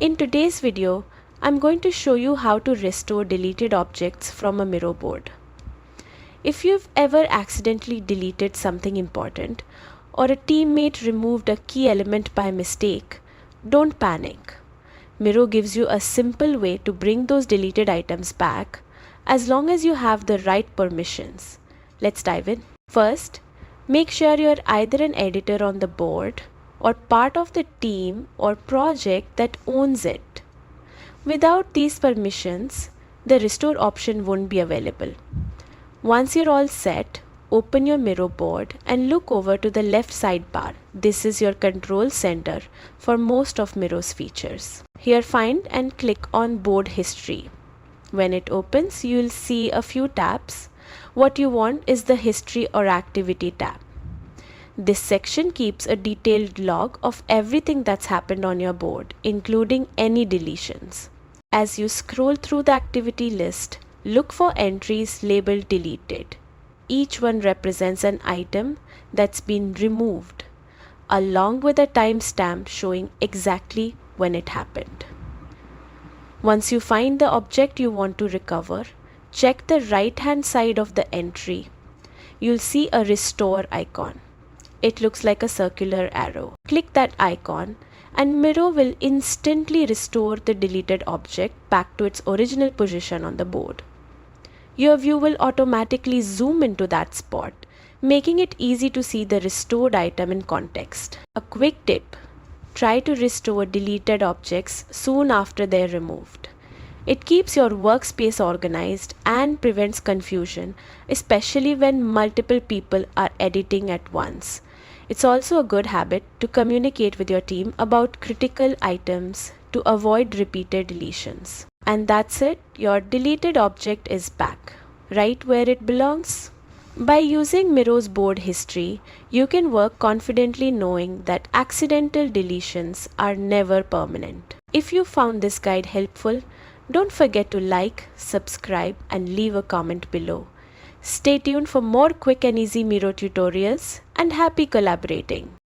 In today's video, I'm going to show you how to restore deleted objects from a Miro board. If you've ever accidentally deleted something important or a teammate removed a key element by mistake, don't panic. Miro gives you a simple way to bring those deleted items back as long as you have the right permissions. Let's dive in. First, make sure you're either an editor on the board or part of the team or project that owns it. Without these permissions, the restore option won't be available. Once you're all set, open your Miro board and look over to the left sidebar. This is your control center for most of Miro's features. Here find and click on board history. When it opens, you'll see a few tabs. What you want is the history or activity tab. This section keeps a detailed log of everything that's happened on your board, including any deletions. As you scroll through the activity list, look for entries labeled deleted. Each one represents an item that's been removed, along with a timestamp showing exactly when it happened. Once you find the object you want to recover, check the right-hand side of the entry. You'll see a restore icon. It looks like a circular arrow. Click that icon and Miro will instantly restore the deleted object back to its original position on the board. Your view will automatically zoom into that spot, making it easy to see the restored item in context. A quick tip: try to restore deleted objects soon after they're removed. It keeps your workspace organized and prevents confusion, especially when multiple people are editing at once. It's also a good habit to communicate with your team about critical items to avoid repeated deletions. And that's it, your deleted object is back, right where it belongs. By using Miro's board history, you can work confidently knowing that accidental deletions are never permanent. If you found this guide helpful, don't forget to like, subscribe, and leave a comment below. Stay tuned for more quick and easy Miro tutorials, and happy collaborating!